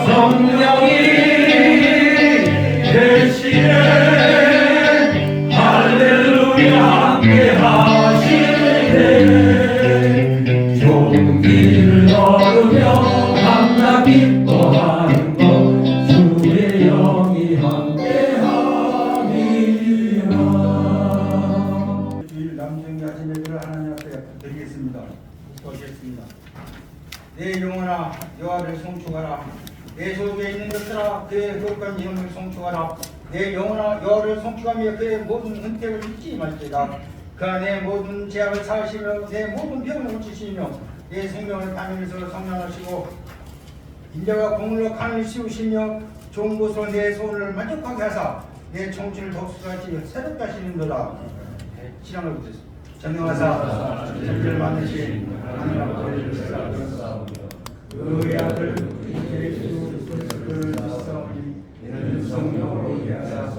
성령이 계시네 할렐루야 함께 하시네 좋은 길을 걸으며 밤낮 기뻐하는 것 주의 영이 함께하리라. 주일 남정이 아침 예배를 하나님 앞에 드리겠습니다. 기도하겠습니다. 내 영혼아 여호와를 송축하라. 내 속에 있는 것들아 그의 흑역한 이름을 송축하라. 내 영혼아 여호와를 송축하며 그의 모든 은택을 잊지 말지어다. 그 안에 모든 죄악을 사하시며 내 모든 병을 고치시며 내 생명을 담으면서 성량하시고 인자와 공물로 강을 씌우시며 좋은 곳으로 내 소원을 만족하게 하사 내 청춘을 독수같이 새롭게 하시는도다. 신앙을 붙였습니다. 전능하사 천지를 만드신 하나님 아버지를 사랑하사 그의 아들 예수 그리스도를 믿사오니 이는 성령으로 이하사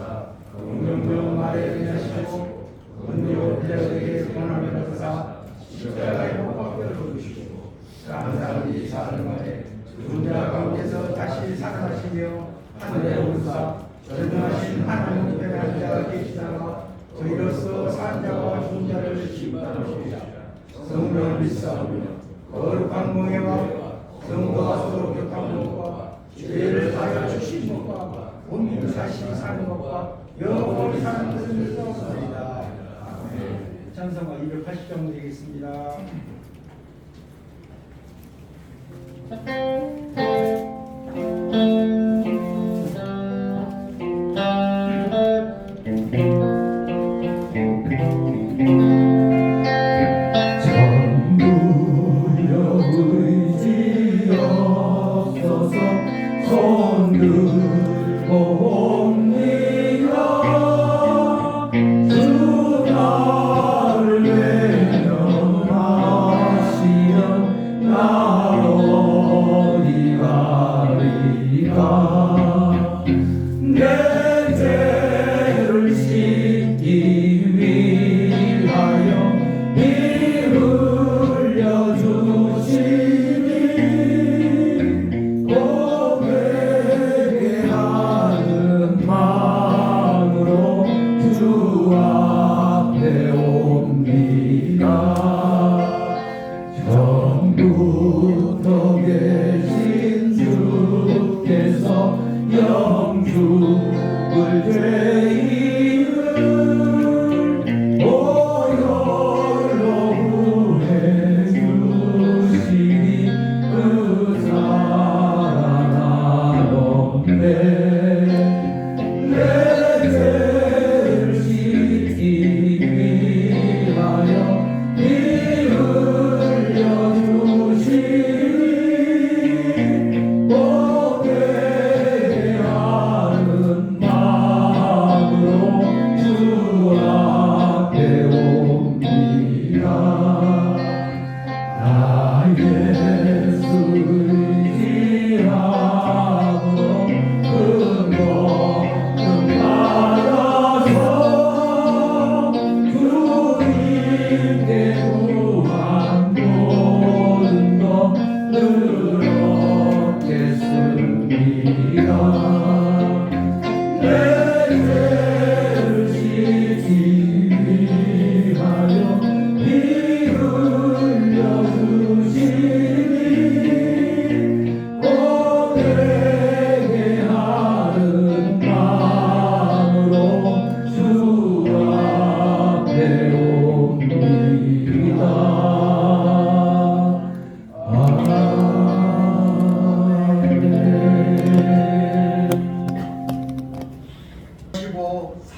공명령 말에 의하시고 은혜로 빌라에게 권한을 받으사 십자가에 못 박혀 죽으시고 사람이 사는 말에 죽은 자 가운데서 다시 살아나시며 하늘에 오르사 전능하신 하나님 앞에 앉아 계시다가 저희로서 산 자와 죽은 자를 심판하시리라. 성령을 믿사오며 거룩한 몽에와 성도가 서로 격한 것과 죄를 사하여 주신 것과 온 사실이 사는 것과 영원히 사는 것을 믿사옵나이다. 아멘. 찬송가 280장 드리겠습니다.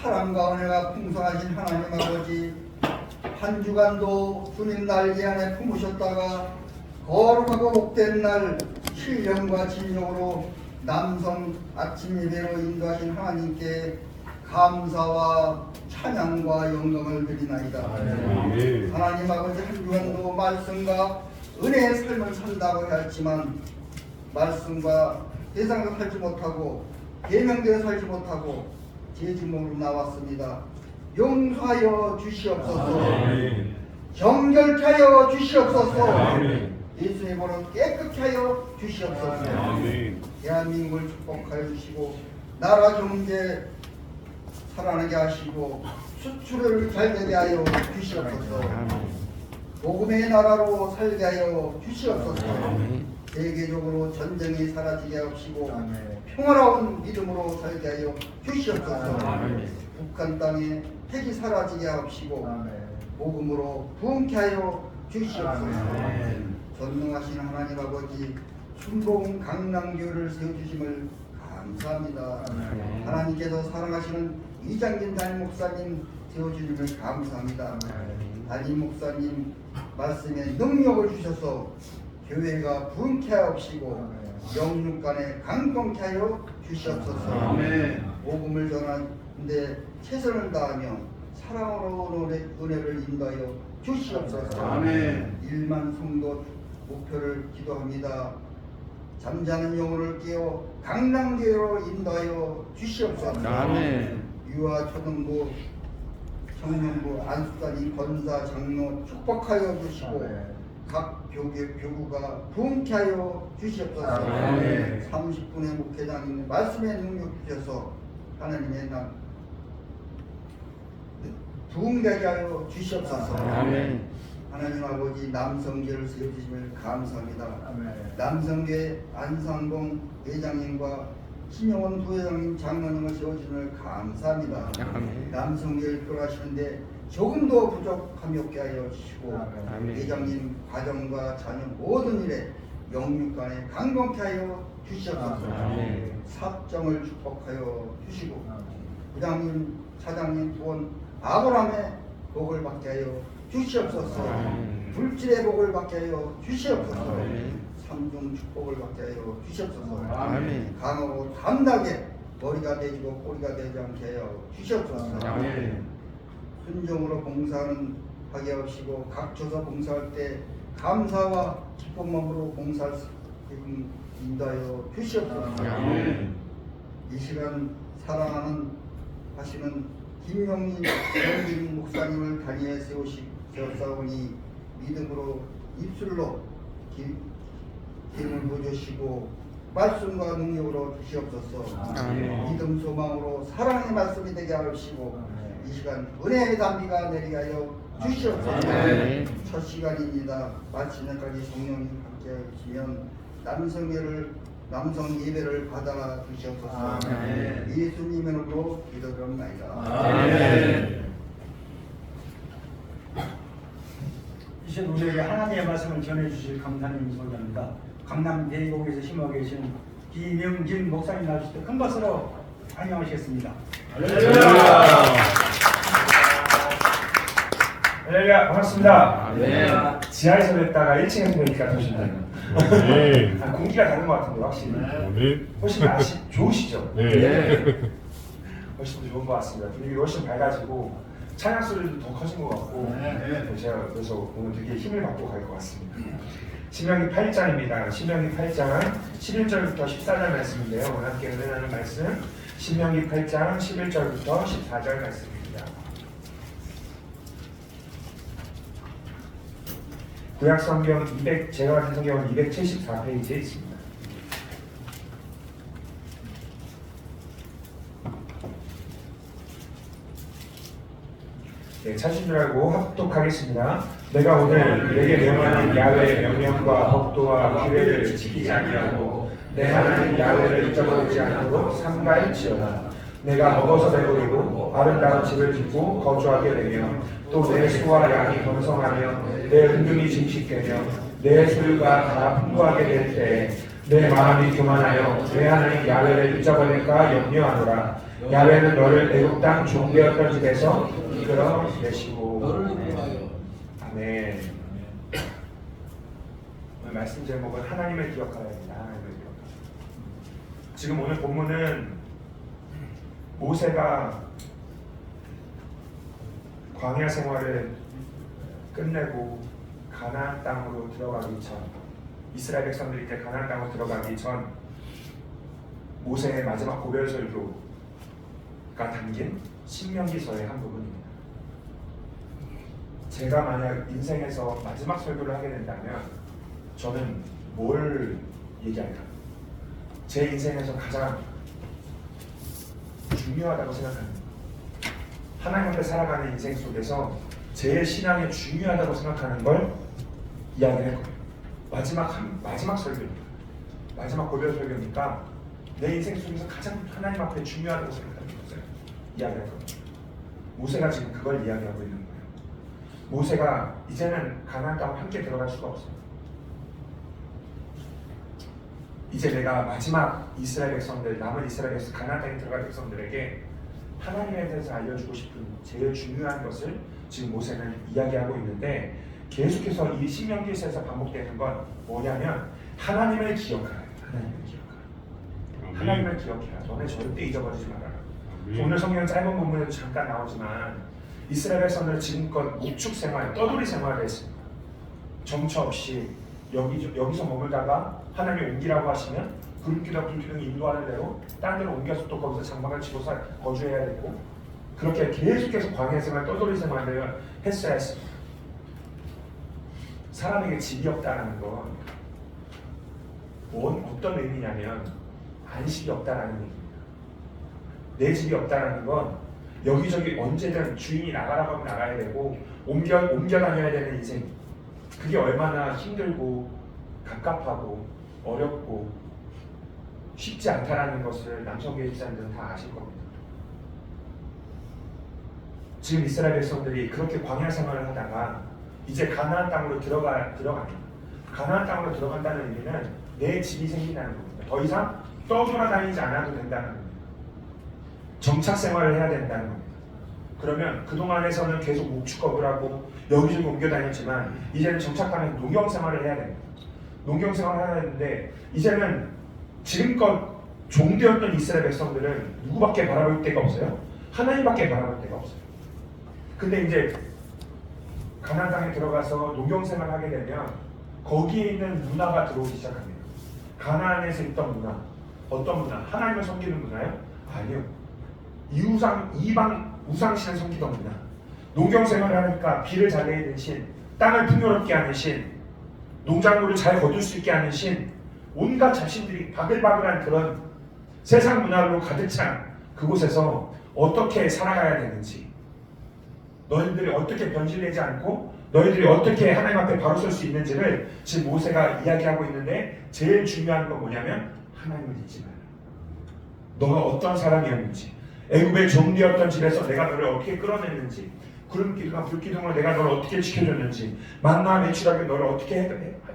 사랑과 은혜가 풍성하신 하나님 아버지, 한 주간도 주님 날 이 안에 품으셨다가 거룩하고 복된 날 신령과 진정으로 남성 아침 예배로 인도하신 하나님께 감사와 찬양과 영광을 드리나이다. 하나님 아버지, 한 주간도 말씀과 은혜의 삶을 산다고 하였지만 말씀과 대상을 살지 못하고 계명대로 살지 못하고 죄지몽으로 나왔습니다. 용서하여 주시옵소서. 정결케 하여 주시옵소서. 예수의 보는 깨끗게 하여 주시옵소서. 아멘. 대한민국을 축복하여 주시고 나라 경제 살아나게 하시고 수출을 잘 되게 하여 주시옵소서. 복음의 나라로 살게 하여 주시옵소서. 세계적으로 전쟁이 사라지게 하시고 평화로운 믿음으로 살게 하여 주시옵소서. 북한 땅에 핵이 사라지게 하시고 복음으로 부흥케 하여 주시옵소서. 전능하신 하나님 아버지 순봉 강남교를 세워주심을 감사합니다. 하나님께서 사랑하시는 이장진 담임 목사님 세워주심을 감사합니다. 담임 목사님 말씀에 능력을 주셔서 교회가 부흥케 하옵시고 영육간에 강건케 하여 주시옵소서. 복음을 전하는데 최선을 다하며 사랑으로 은혜를 인도하여 주시옵소서. 1만 성도 목표를 기도합니다. 잠자는 영혼을 깨워 강남교회로 인도하여 주시옵소서. 유아 초등부 청년부 안수단이 권사 장로 축복하여 주시고 각 교구가 부흥케 하여 주시옵소서. 30분의 목회장님 말씀의 능력 주셔서 하나님의 날 부흥되게 하여 주시옵소서. 하나님 아버지 남성교를 세워주심을 감사합니다. 남성교회 안상봉 회장님과 신영원 부회장님 장로님을 세워주심을 감사합니다. 남성교회를 끌어가시는데 조금 더 부족함이 없게 하여 주시고 회장님 가정과 자녀 모든 일에 영육간에 강건케 하여 주시옵소서. 사정을 축복하여 주시고 부장님 차장님 부원 아브라함의 복을 받게 하여 주시옵소서. 불질의 복을 받게 하여 주시옵소서. 삼중 축복을 받게 하여 주시옵소서. 강하고 담대하게 머리가 되지고 꼬리가 되지 않게 하여 주시옵소서. 순종으로 봉사는 하게 하시고 각처서 봉사할 때 감사와 기쁜 마음으로 봉사할 수 있게 인도하여 주시옵소서. 이 시간 사랑하는 하시는 김영민 영진 목사님을 단위에 세웠사오니 믿음으로 입술로 힘을 보여주시고 말씀과 능력으로 주시옵소서. 믿음 소망으로 사랑의 말씀이 되게 하시고 이 시간 은혜의 담비가 내리게 하여 주시옵소서. 첫 시간입니다. 마침내까지 성령이 함께 하시면 남성 예배를 받아 주시옵소서. 예수님의 이름으로 기도드립니다. 이제 우리에게 하나님의 말씀을 전해주실 강사님 소개합니다. 강남 대곡에서 심하고 계시는 김영진 목사님 나오실 때 큰 박수로 환영하시겠습니다. 할렐루야, 반갑습니다. 지하에서 뵀다가 1층에서 뵈니까 더 좋네요. 공기가 다른 것 같은데 확실히 훨씬 날씨 좋으시죠? 훨씬 더 좋은 것 같습니다. 분위기 훨씬 밝아지고 찬양 소리도 더 커진 것 같고 제가 그래서 오늘 되게 힘을 받고 갈 것 같습니다. 신명기 8장입니다. 신명기 8장 11절부터 14절 말씀인데요. 오늘 함께 은혜하는 말씀 신명기 8장 11절부터 14절 말씀입니다. 구약성경 제가 가진 성경은 274페이지에 있습니다. 네, 찾으신 줄 알고 합독하겠습니다. 내가 오늘 내게 명하는 야훼의 명령과 법도와 규례를 지키지 아니하고 내 하나님 야훼를 잊어버리지 않도록 삼가할지어다. 내가 먹어서 배부르고 아름다운 집을 짓고 거주하게 되며 또 내 소와 양이 번성하며 내 은금이 증식되며 내 소유가 다 풍부하게 될 때에 내 마음이 교만하여 내 하나님 야훼를 잊어버릴까 염려하노라. 야훼는 너를 애굽 땅 종되었던 집에서 이끌어 내시고. 아멘. 오늘 말씀 제목은 하나님을 기억하라입니다. 하나님을 기억하라. 지금 오늘 본문은 모세가 광야 생활을 끝내고 가나안 땅으로 들어가기 전, 이스라엘 백성들이 이제 가나안 땅으로 들어가기 전 모세의 마지막 고별설교가 담긴 신명기서의 한 부분입니다. 제가 만약 인생에서 마지막 설교를 하게 된다면 저는 뭘 얘기할까? 제 인생에서 가장 중요하다고 생각하는 하나님 앞에 살아가는 인생 속에서 제 신앙에 중요하다고 생각하는 걸 이야기할 거예요. 마지막 설교입니다. 마지막 고별 설교니까 내 인생 속에서 가장 하나님 앞에 중요하다고 생각하는 것을 이야기할 겁니다. 모세가 지금 그걸 이야기하고 있는 거예요. 모세가 이제는 가나안 땅 함께 들어갈 수가 없어요. 이제 내가 마지막 이스라엘 백성들, 남은 이스라엘 백성, 가나안 땅에 들어갈 백성들에게 하나님에 대해서 알려주고 싶은 제일 중요한 것을 지금 모세는 이야기하고 있는데, 계속해서 이 신명기에서 반복되는 건 뭐냐면 하나님을 기억하라. 하나님을 기억하라. 하나님을 기억해라. 너네 절대 잊어버리지 말아라. 오늘 성경 짧은 본문에도 잠깐 나오지만 이스라엘 백성들은 지금껏 목축 생활, 떠돌이 생활을 했습니다. 정처 없이 여기서 머물다가 하나님이 옮기라고 하시면 불기둥 인도하는 대로 딴 데로 옮겨서 또 거기서 장막을 치고 거주해야 되고, 그렇게 계속해서 광야 생활, 떠돌이 생활을 했어야 했습니다. 사람에게 집이 없다는 건 어떤 의미냐면 안식이 없다는 의미입니다. 내 집이 없다는 건 여기저기 언제든 주인이 나가라고 하면 나가야 되고 옮겨 다녀야 되는 인생. 그게 얼마나 힘들고 갑갑하고 어렵고 쉽지 않다라는 것을 남성교회 집사님들은 다 아실 겁니다. 지금 이스라엘 백성들이 그렇게 광야 생활을 하다가 이제 가나안 땅으로 들어갑니다. 가나안 땅으로 들어간다는 의미는 내 집이 생긴다는 겁니다. 더 이상 떠돌아다니지 않아도 된다는 겁니다. 정착 생활을 해야 된다는 겁니다. 그러면 그동안에서는 계속 목축업을 하고 여기저기 옮겨 다녔지만 이제는 정착하면 농경 생활을 해야 됩니다. 농경 생활을 해야 되는데 이제는 지금껏 종되었던 이스라엘 백성들은 누구밖에 바라볼 데가 없어요? 하나님밖에 바라볼 데가 없어요. 근데 이제 가나안 땅에 들어가서 농경 생활을 하게 되면 거기에 있는 문화가 들어오기 시작합니다. 가나안에서 있던 문화, 어떤 문화? 하나님을 섬기는 문화요? 아니요. 이방 우상신을 섬기던 문화. 농경 생활을 하니까 비를 잘 내리는 신, 땅을 풍요롭게 하는 신, 농작물을 잘 거둘 수 있게 하는 신, 온갖 자신들이 바글바글한 그런 세상 문화로 가득 찬 그곳에서 어떻게 살아가야 되는지, 너희들이 어떻게 변질되지 않고 너희들이 어떻게 하나님 앞에 바로 설 수 있는지를 지금 모세가 이야기하고 있는데, 제일 중요한 건 뭐냐면 하나님을 잊지 마라. 너가 어떤 사람이었는지, 애굽의 종되었던 집에서 내가 너를 어떻게 끌어냈는지, 구름기둥과 불기둥으로 내가 너를 어떻게 지켜줬는지, 만나 매출하게 너를 어떻게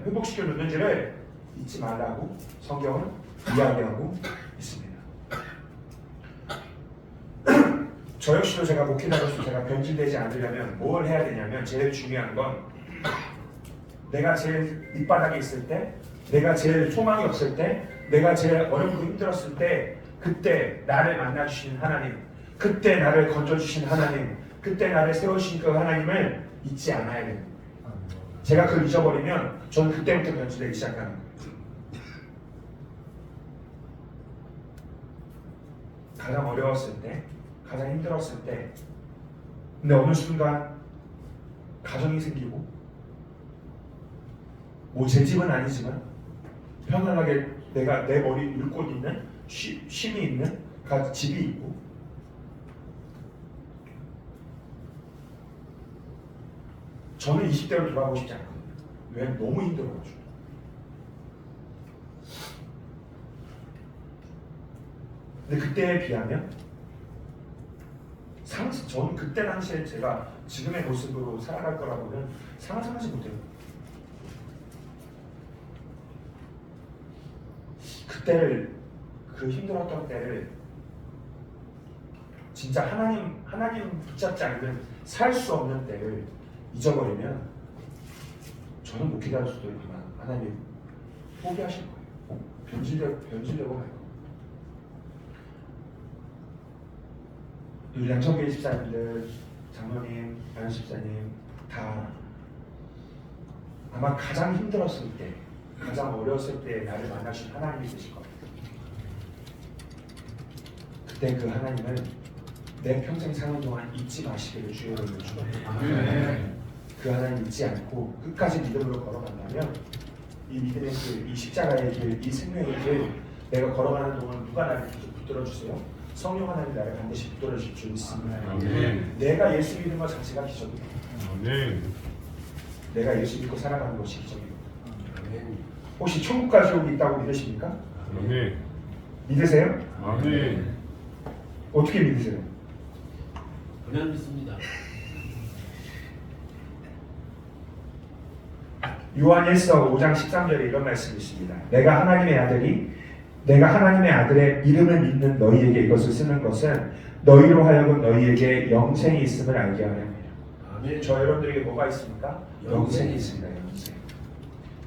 회복시켜줬는지를 잊지 말라고 성경은 이야기하고 있습니다. 저 역시도 제가 목회자로서 제가 변질되지 않으려면 뭘 해야 되냐면, 제일 중요한 건 내가 제일 밑바닥에 있을 때, 내가 제일 소망이 없을 때, 내가 제일 어렵고 힘들었을 때, 그때 나를 만나주신 하나님, 그때 나를 건져주신 하나님, 그때 나를 세우신 그 하나님을 잊지 않아야 됩니다. 제가 그걸 잊어버리면 저는 그때부터 변질되기 시작하는 거예요. 가장 어려웠을 때, 가장 힘들었을 때, 근데 어느 순간 가정이 생기고, 뭐 제 집은 아니지만 편안하게 내가 내 머리 울 곳 있는 쉼이 있는 집이 있고, 저는 20대로 돌아가고 싶지 않거든요. 왜? 너무 힘들어가지고. 근데 그때에 비하면 저는 그때 당시에 제가 지금의 모습으로 살아갈 거라고는 상상하지 못해요. 그때를, 그 힘들었던 때를 진짜 하나님 붙잡지 않으면 살 수 없는 때를 잊어버리면 저는 목회자로서도 하나님 포기하실 거예요. 변질되고 말 거예요. 우리 양천교회 집사님들, 장로님, 양현 집사님 다 아마 가장 힘들었을 때, 가장 어려웠을 때 나를 만나신 하나님이 되실 겁니다. 그때 그 하나님을 내 평생 사는 동안 잊지 마시기를 주의 이름으로 축원합니다. 그 하나님 잊지 않고 끝까지 믿음으로 걸어간다면 이 믿음의 길, 이 십자가의 길, 이 생명의 길 내가 걸어가는 동안 누가 나를 붙들어 주세요? 성령 하나님 나를 반드시 붙들어 주실 줄 믿습니다. 내가 예수 믿는 것 자체가 기적이에요. 내가 예수 믿고 살아가는 것이 기적입니다. 혹시 천국과 지옥이 있다고 믿으십니까? 믿으세요? 어떻게 믿으세요? 그냥 믿습니다. 요한일서 5장 13절에 이런 말씀이 있습니다. 내가 하나님의 아들의 이름을 믿는 너희에게 이것을 쓰는 것은 너희로 하여금 너희에게 영생이 있음을 알게 하려 함이라. 저 여러분들에게 뭐가 있습니까? 영생이 있습니다.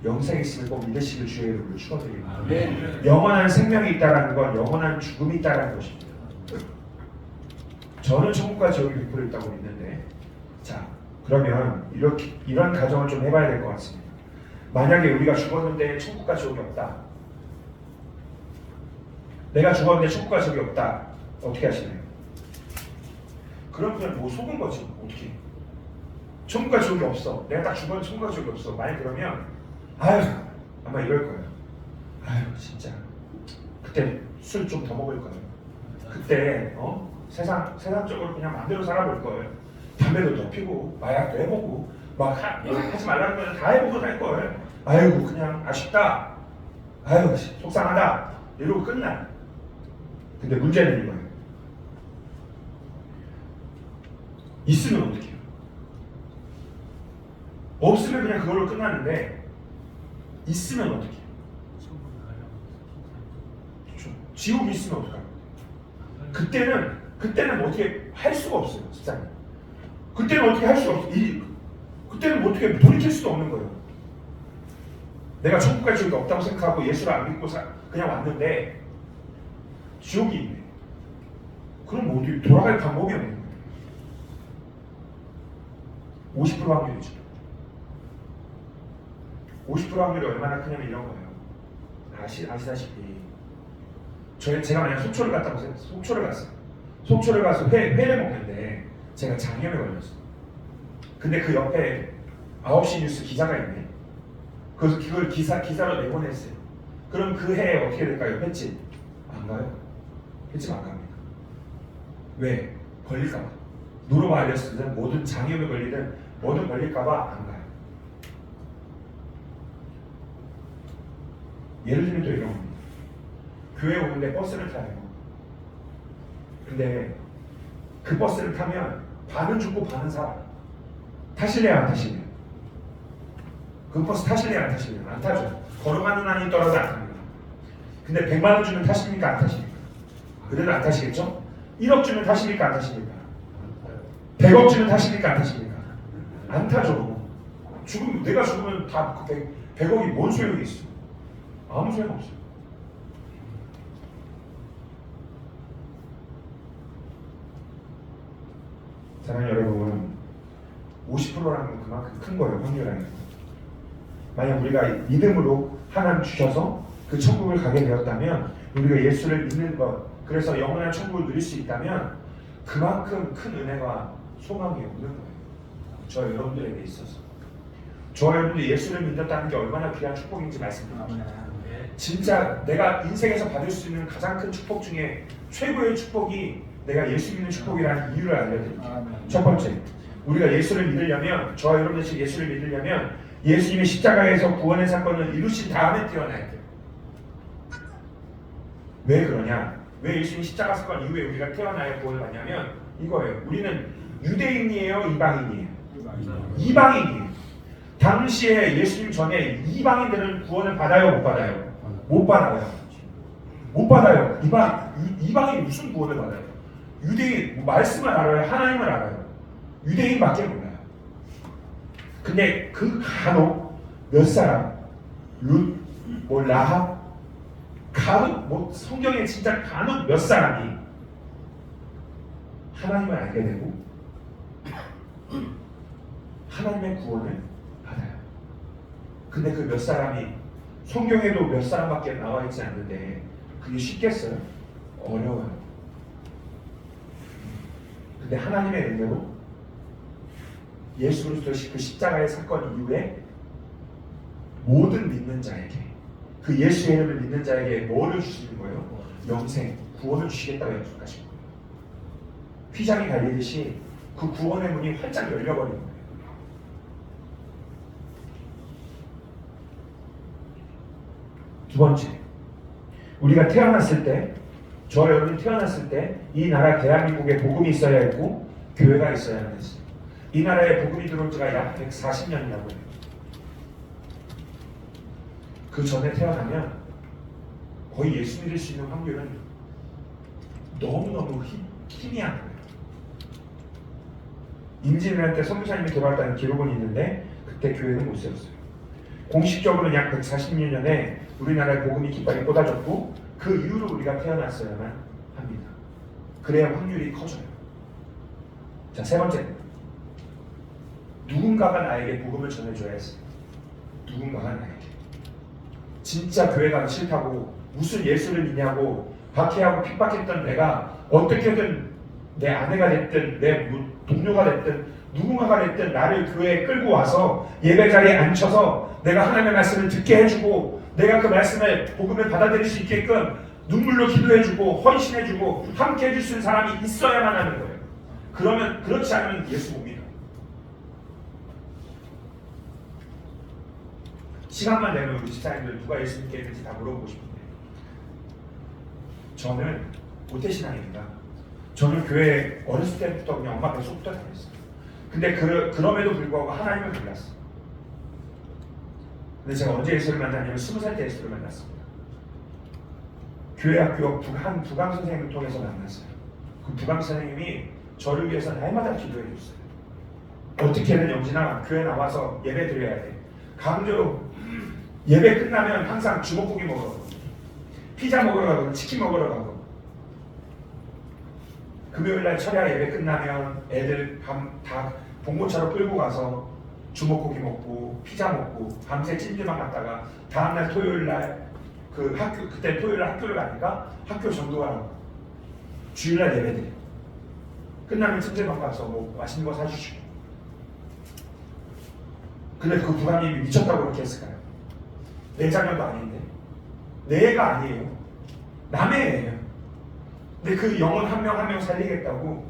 영생이 있음을 꼭 믿으시길 주의 이름으로 축원드립니다. 영원한 생명이 있다는 건 영원한 죽음이 있다는 것입니다. 저는 천국과 지옥이 100% 있다고 믿는데, 자 그러면 이런 가정을 좀 해봐야 될 것 같습니다. 만약에 우리가 죽었는데 천국과 지옥이 없다. 내가 죽었는데 천국과 지옥이 없다. 어떻게 하시나요? 그럼 그냥 뭐 속은 거지. 어떻게? 천국과 지옥이 없어. 내가 딱 죽었는데 천국과 지옥이 없어. 만약 그러면 아유 아마 이럴 거예요. 아유 진짜 그때 술 좀 더 먹을 거예요. 그때 세상적으로 그냥 마음대로 살아볼 거예요. 담배도 더 피고 마약도 해보고 막 하지 말라는 거는 다 해보고 할 거예요. 아이고 그냥 아쉽다. 아유 속상하다. 이러고 끝나. 근데 문제는 이거예요. 있으면 어떻게 해요? 없으면 그냥 그걸로 끝나는데 있으면 어떻게 해요? 지옥이 있으면 어떡해요? 그때는 어떻게 할 수가 없어요. 진짜. 그때는 어떻게 할 수가 없어요. 그때는 어떻게 돌이킬 수도 없는 거예요. 내가 천국과 지옥이 없다고 생각하고 예수를 안 믿고 그냥 왔는데 지옥이 있네. 그럼 뭐 어떻게 돌아갈 방법이 없는 거예요. 50% 확률이죠. 50% 확률이 얼마나 크냐면 이런 거예요. 아시다시피 제가 만약 속초를 갔다고 생각해요. 속초를 가서 회를 먹는데 제가 장염에 걸렸어요. 근데 그 옆에 9시 뉴스 기자가 있네. 그래서 그걸 기사로 내보냈어요. 그럼 그 해에 어떻게 될까요? 횟집 안 가요? 횟집 안 갑니다. 왜? 걸릴까봐. 노로바이러스든 뭐든 장염에 걸리든 뭐든 걸릴까봐 안 가요. 예를 들면 또 이런 겁니다. 교회 오는데 버스를 타요. 근데 그 버스를 타면 반은 죽고 반은 살아. 타실래요 안 타실래요? 그 버스 타실래요 안 타실래요? 안 타죠. 걸어가는 한이 떨어져 안 탑니다. 근데 100만 원 주면 타십니까 안 타십니까? 그래도 안 타시겠죠? 1억 주면 타십니까 안 타십니까? 100억 주면 타십니까 안 타십니까? 안 타죠. 내가 죽으면 다 100억이 뭔 소용이 있어? 아무 소용 없어요. 사랑하는 여러분, 50%라는 건 그만큼 큰 거예요. 확률이라는 거. 만약 우리가 믿음으로 하나님 주셔서 그 천국을 가게 되었다면, 우리가 예수를 믿는 것, 그래서 영원한 천국을 누릴 수 있다면 그만큼 큰 은혜와 소망이 없는 거예요. 저 여러분들에게 있어서. 저 여러분들이 예수를 믿는다는 게 얼마나 귀한 축복인지 말씀드립니다. 진짜 내가 인생에서 받을 수 있는 가장 큰 축복 중에 최고의 축복이 내가 예수 믿는 축복이라는 이유를 알려드릴게요. 첫 번째, 우리가 예수를 믿으려면, 저와 여러분들이 예수를 믿으려면 예수님의 십자가에서 구원의 사건을 이루신 다음에 태어나야 돼요. 왜 그러냐? 왜 예수님이 십자가 사건 이후에 우리가 태어나야 구원을 받냐면 이거예요. 우리는 유대인이에요? 이방인이에요? 이방인이에요. 당시에 예수님 전에 이방인들은 구원을 받아요? 못 받아요? 못 받아요. 못 받아요. 이방인이 무슨 구원을 받아요? 유대인, 말씀을 알아요? 하나님을 알아요? 유대인밖에 몰라요. 근데 그 간혹 몇 사람, 룻, 라합, 간혹 성경에 진짜 간혹 몇 사람이 하나님을 알게 되고 하나님의 구원을 받아요. 근데 그 몇 사람이 성경에도 몇 사람밖에 나와 있지 않는데 그게 쉽겠어요? 어려워요. 근데 하나님의 은혜로 예수 그리스도의 그 십자가의 사건 이후에 모든 믿는 자에게, 그 예수의 이름을 믿는 자에게 뭐를 주시는 거예요? 영생, 구원을 주시겠다고 약속하신 거예요. 휘장이 갈리듯이 그 구원의 문이 활짝 열려버린 거예요. 두 번째, 우리가 태어났을 때, 저 여러분이 태어났을 때 이 나라 대한민국에 복음이 있어야 했고 교회가 있어야만 했어요. 이 나라에 복음이 들어온 지가 약 140년이라고 해요. 그 전에 태어나면 거의 예수 믿을 수 있는 확률은 너무너무 희미한 거예요. 임진왜란 때 선교사님이 돌아왔다는 기록은 있는데 그때 교회는 못 세웠어요. 공식적으로는 약 140년에 우리나라의 복음이 깃발이 꽂아졌고 그 이후로 우리가 태어났어야만 합니다. 그래야 확률이 커져요. 자, 세 번째, 누군가가 나에게 복음을 전해줘야 했어요. 누군가가 나에게. 진짜 교회 가기 싫다고 무슨 예수를 믿냐고 박해하고 핍박했던 내가 어떻게든 내 아내가 됐든 내 동료가 됐든 누군가가 됐든 나를 교회에 끌고 와서 예배 자리에 앉혀서 내가 하나님의 말씀을 듣게 해주고 내가 그 말씀을 복음을 받아들일 수 있게끔 눈물로 기도해주고 헌신해주고 함께 해줄 수 있는 사람이 있어야만 하는 거예요. 그러면 그렇지 않으면 예수 못 믿어요. 시간만 되면 우리 집사님들 누가 예수 믿게 했는지 다 물어보고 싶은데 저는 모태신앙입니다. 저는 교회 어렸을 때부터 그냥 엄마 뱃속부터 다녔어요. 근데 그럼에도 불구하고 하나님을 몰랐어요. 근데 제가 언제 예수를 만났냐면 20살 때 예수를 만났습니다. 교회 학교 한 부강 선생님을 통해서 만났어요. 그 부강 선생님이 저를 위해서 날마다 기도해 줬어요. 어떻게든 영진아 교회 나와서 예배 드려야 돼. 강제로 예배 끝나면 항상 주먹고기 먹으러 가고 피자 먹으러 가고 치킨 먹으러 가고 금요일날 철야 예배 끝나면 애들 다 봉고차로 끌고 가서 주먹고기 먹고 피자 먹고 밤새 찜질방 갔다가 다음날 토요일날 그 학교 그때 토요일날 학교를 가니까 학교 전도하라고 주일날 예배드려. 끝나면 찜질방 가서 뭐 맛있는 거 사주시고. 근데 그 부장님이 미쳤다고 그렇게 했을까요? 내 자녀도 아닌데 내 애가 아니에요. 남의 애예요. 근데 그 영혼 한 명 한 명 살리겠다고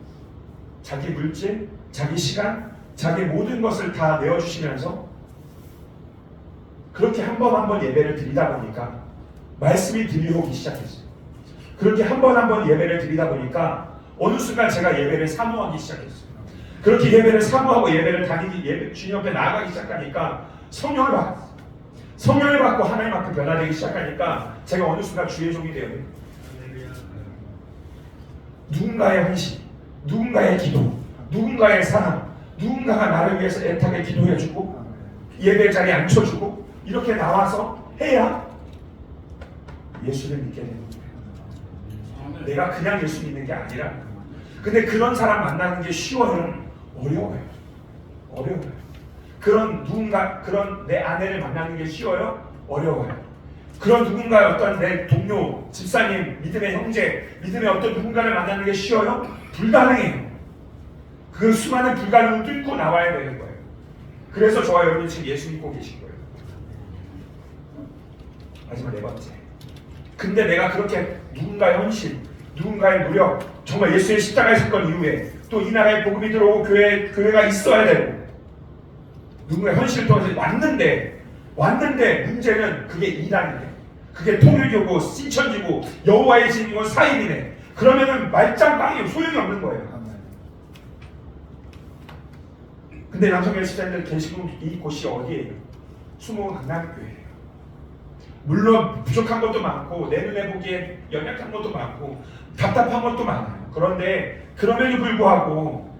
자기 물질, 자기 시간, 자기 모든 것을 다 내어주시면서 그렇게 한 번 한 번 예배를 드리다 보니까 말씀이 들려오기 시작했어요. 그렇게 한 번 한 번 예배를 드리다 보니까 어느 순간 제가 예배를 사모하기 시작했어요. 그렇게 예배를 사모하고 예배를 다니기 주님 옆에 나아가기 시작하니까 성령을 받았어요. 성령을 받고 하나님 앞에 변화되기 시작하니까 제가 어느 순간 주의 종이 되어요. 누군가의 헌신, 누군가의 기도, 누군가의 사랑, 누군가가 나를 위해서 애타게 기도해주고 예배 자리에 앉혀주고 이렇게 나와서 해야 예수를 믿게 되는 거예요. 내가 그냥 예수 믿는 게 아니라. 근데 그런 사람 만나는 게 쉬워요? 어려워요. 어려워요. 그런 누군가, 그런 내 아내를 만나는 게 쉬워요? 어려워요. 그런 누군가의 어떤 내 동료, 집사님, 믿음의 형제, 믿음의 어떤 누군가를 만나는 게 쉬워요? 불가능해요. 그 수많은 불가능을 뚫고 나와야 되는 거예요. 그래서 저와 여러분이 지금 예수 믿고 계신 거예요. 마지막 네 번째. 근데 내가 그렇게 누군가의 헌신, 누군가의 노력, 정말 예수의 십자가의 사건 이후에 또 이 나라에 복음이 들어오고 교회가 있어야 되고 누군가의 헌신을 통해서 왔는데 문제는 그게 이단이네. 그게 통일교고 신천지고 여호와의 증인이고 사입이네. 그러면은 말짱빵이 소용이 없는 거예요. 근데 남성의 시장들 계시고 이곳이 어디예요? 수목은 강남교회예요. 물론 부족한 것도 많고 내 눈에 보기에 연약한 것도 많고 답답한 것도 많아요. 그런데 그럼에도 불구하고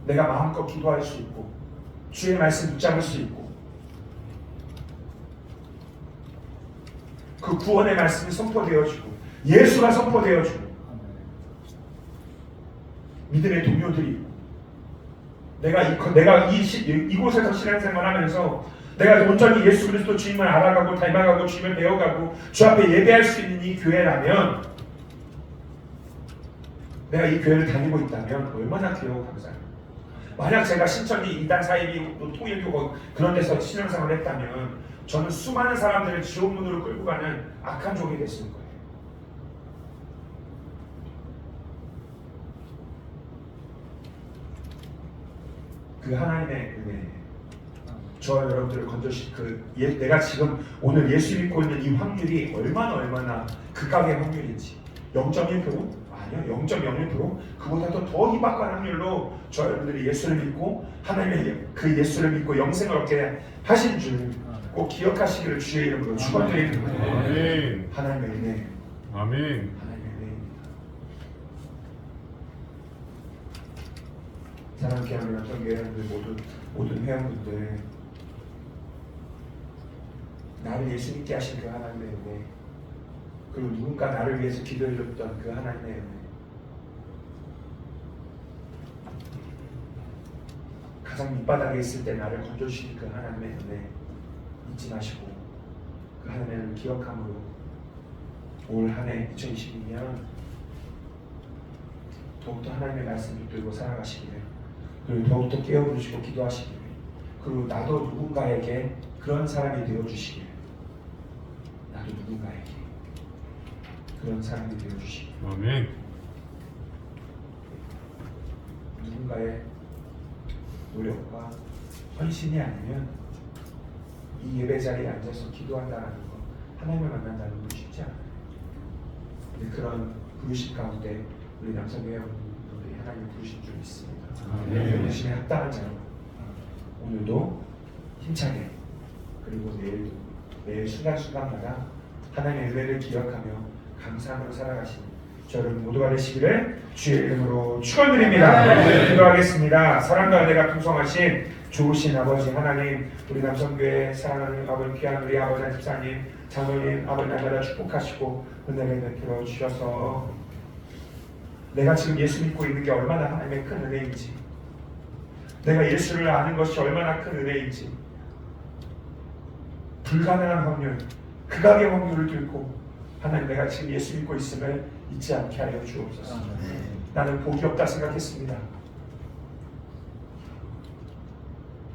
내가 마음껏 기도할 수 있고 주의 말씀 붙잡을 수 있고 그 구원의 말씀이 선포되어지고 예수가 선포되어지고 믿음의 동료들이 있고 내가 이곳에서 신앙생활하면서 내가 온전히 예수 그리스도 주님을 알아가고 닮아가고 주님을 배워가고 주 앞에 예배할 수 있는 이 교회라면 내가 이 교회를 다니고 있다면 얼마나 귀하고 감사해요. 만약 제가 신천지 이단 사이비 뭐 통일교고 그런 데서 신앙생활을 했다면 저는 수많은 사람들을 지옥문으로 끌고 가는 악한 종이 됐을 거예요. 그 하나님의 은혜, 저와 여러분들을 건져주신 내가 지금 오늘 예수 믿고 있는 이 확률이 얼마나 극악의 확률인지 0.1%? 아니요, 0.01%? 그보다도 더 희박한 확률로 저 여러분들이 예수를 믿고 하나님의 그 예수를 믿고 영생을 얻게 하신 줄 꼭 기억하시기를 주의 이름으로 축원드립니다. 아멘. 하나님의 은혜, 아멘. 하나님의 은혜입니다. 사랑케 하는 어떤 회원들 모든 회원분들, 나를 예수 믿게 하신 그 하나님의 은혜, 그리고 누군가 나를 위해서 기도해줬던 그 하나님의 은혜, 가장 밑바닥에 있을 때 나를 건져주신 그 하나님의 은혜 잊지 마시고 그 하나님의 은혜를 기억함으로 올 한해 2022년 더욱더 하나님의 말씀을 붙들고 살아가시기를, 그리고 더욱더 깨어부르시고 기도하시기를, 그리고 나도 누군가에게 그런 사람이 되어주시기를, 나도 누군가에게 그런 사람이 되어주시기를, 아멘. 누군가의 노력과 헌신이 아니면 이 예배 자리에 앉아서 기도한다는 거, 하나님을 만난다는 건 쉽지 않아요. 근데 그런 부르심 가운데 우리 남성교회 여러분들이 하나님을 부르신 줄 믿습니다. 부르심에 합당한 자로 오늘도 힘차게, 그리고 내일도 매일 순간순간마다 하나님의 은혜를 기억하며 감사함으로 살아가시는 저 여러분 모두가 되시기를 주의 이름으로 축원드립니다. 기도하겠습니다. 사랑과 은혜가 풍성하신 좋으신 아버지 하나님, 우리 남성교회 사랑하는 아버지, 귀한 우리 아버지 집사님, 장로님, 아버지 날마다 축복하시고 은혜를 베풀어 주셔서 내가 지금 예수 믿고 있는 게 얼마나 하나님의 큰 은혜인지, 내가 예수를 아는 것이 얼마나 큰 은혜인지, 불가능한 확률, 극악의 확률을 들고 하나님, 내가 지금 예수 믿고 있음을 잊지 않게 하여 주옵소서. 나는 복이 없다 생각했습니다.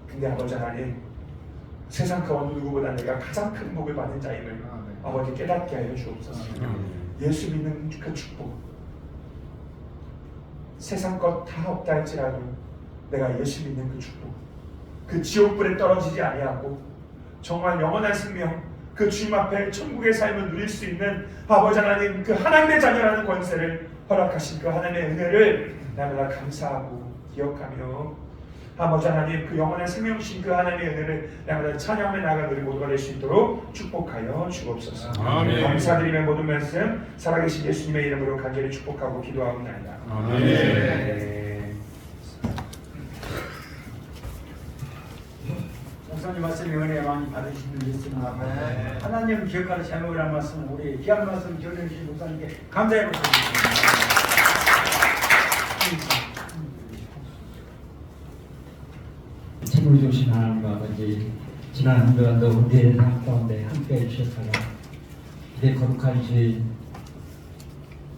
근데 아버지 하나님, 세상 그 어느 누구보다 내가 가장 큰 복을 받는 자임을 아버지 깨닫게 하여 주옵소서. 예수 믿는 그 축복, 세상 것 다 없다 할지라도 내가 예수 믿는 그 축복, 그 지옥불에 떨어지지 아니하고 정말 영원한 생명, 그 주님 앞에 천국의 삶을 누릴 수 있는 아버지 하나님, 그 하나님의 자녀라는 권세를 허락하신 그 하나님의 은혜를 날마다 감사하고 기억하며 아버지 하나님, 그 영원한 생명이신 그 하나님의 은혜를 날마다 찬양하며 나아가는 우리 모두가 될 수 있도록 축복하여 주옵소서. 아멘. 감사드리며 모든 말씀 살아계신 예수님의 이름으로 간절히 축복하고 기도하옵나이다. 아멘. 네. 목사님 말씀에 은혜 많이 받으시는 믿습니다. 하나님 기억하는 제목이라는 말씀, 우리 귀한 말씀 전해주신 목사님께 감사의 박수 드립니다. 책임을 주신 하나님 아버지, 지난 한 주간도 우리의 삶 가운데 함께해 주셨다가 이제 거룩한 주인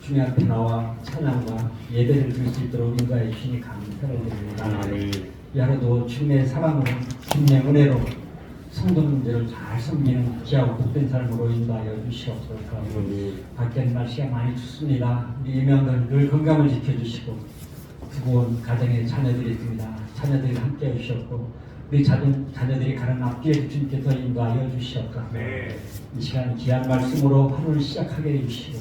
주님 앞에 나와 찬양과 예배를 드릴 수 있도록 인도해 주시니 감사를 드립니다. 이 하루도 주님의 사랑으로 주님의 은혜로 성도님들을 잘 섬기는 귀하고 복된 삶으로 인도하여 주시옵소서. 밖에는 날씨가 많이 춥습니다. 우리 이명들 늘 건강을 지켜주시고 두고 온 가정의 자녀들이 있습니다. 자녀들이 함께 해주셨고 우리 자녀들이 가는 앞뒤에 주님께서 인도하여 주시옵소서. 이 시간 귀한 말씀으로 하루를 시작하게 해주시고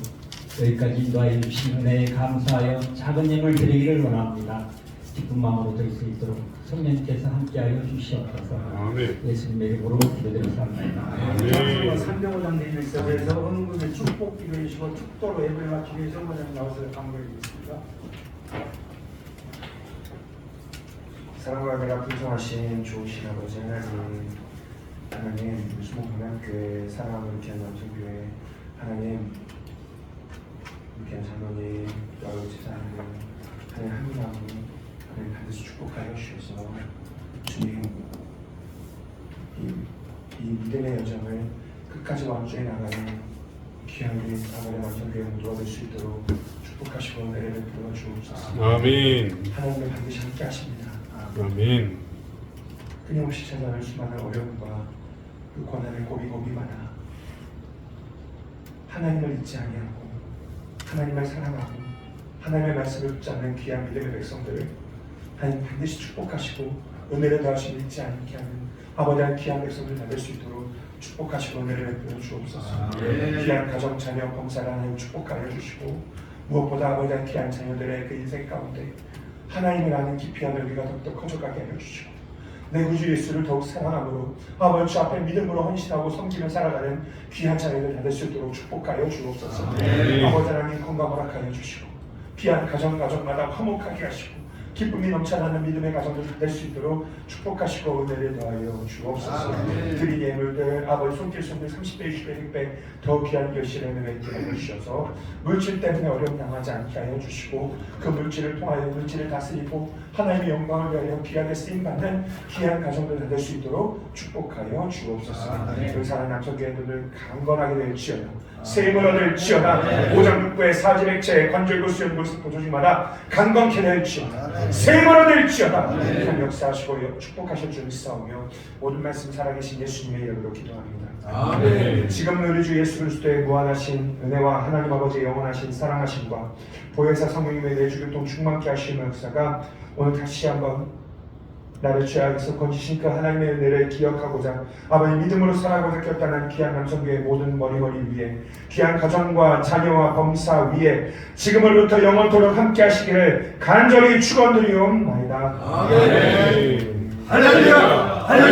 여기까지 인도하여 주신 은혜에 감사하여 작은 예물 드리기를 원합니다. 기쁜 마음으로 드릴 수 있도록 성령께서 함께하여 주시옵소서. 아멘. 예수님의 이름으로 기도드렸습니다. 장소가 305장 되어 있어서 헌금의 축복 기도해 주시고 축도로 예배를 마치기 위해서 성모장 나와서 강구해 주겠습니다. 사랑과 은혜가 풍성하신 좋으신 아버지 하나님, 수목강남교회 사랑하는 귀한 남성교회 하나님, 귀한 장로님, 여러 집사님들 하나님 한분한분 하나님 반드시 축복하여 주셔서 주님 이 믿음의 여정을 끝까지 완주해 나가는 귀한 우리 아버지 남성교회 모두가 될 수 있도록 축복하시고 은혜를 베풀어 주옵소서. 아멘. 하나님을 반드시 함께 하십니다. 아멘. 끊임없이 찾아오는 수많은 어려움과 그 고난을 고비고비 만나 하나님을 잊지 아니하고 하나님을 사랑하고 하나님의 말씀을 붙잡는 귀한 믿음의 백성들을 하나님 반드시 축복하시고 은혜를 더하시고 잊지 않게 하는 아버지의 귀한 백성들 만들 수 있도록 축복하시고 은혜를 베풀어 주옵소서. 귀한 가정 자녀 범사를 하나님 축복하여 주시고 무엇보다 아버지의 귀한 자녀들의 그 인생 가운데 하나님을 아는 깊이와 넓이가 더욱더 커져가게 하여 주시고 내 구주 예수를 더욱 사랑함으로 아버지 앞에 믿음으로 헌신하고 섬기며 살아가는 귀한 자녀들 만들 수 있도록 축복하여 주옵소서. 아버지 하나님 건강 허락하여 주시고 귀한 가정마다 화목하게 하시고 기쁨이 넘쳐나는 믿음의 가정들 될 수 있도록 축복하시고 은혜를 더하여 주옵소서. 드린 예물들 아버지 손길 30배, 20배, 100배 더 귀한 결실의 은혜를 하여 주셔서 물질 때문에 어려움 당하지 않게 하여 주시고 그 물질을 통하여 물질을 다스리고 하나님의 영광을 위하여 귀하게 쓰임받는 귀한 가정들 될 수 있도록 축복하여 주옵소서. 의사는 남성교회 눈을 강건하게 될지어다. 세임을 얻을지어다. 오장육부의 사지백체의 관절구 수연구 보조지마다 강건케 될지어다. 세임을 얻을지어다. 한 역사하시고 축복하실 줄 믿사오며 모든 말씀 살아계신 예수님의 이름으로 기도합니다. 아멘. 지금 우리 주 예수 그리스도의 무한하신 은혜와 하나님 아버지의 영원하신 사랑하심과 보혜사 성령님의 내주교통 충만케 하시는 역사가 오늘 다시 한번 나를 죄악에서 건지신 그 하나님의 은혜를 기억하고자 아버지 믿음으로 살아가고자 결단한 귀한 남성교의 모든 머리머리 위에 귀한 가정과 자녀와 범사 위에 지금으로부터 영원토록 함께 하시기를 간절히 축원드리옵나이다. 아멘. 할렐루야. 할렐루야.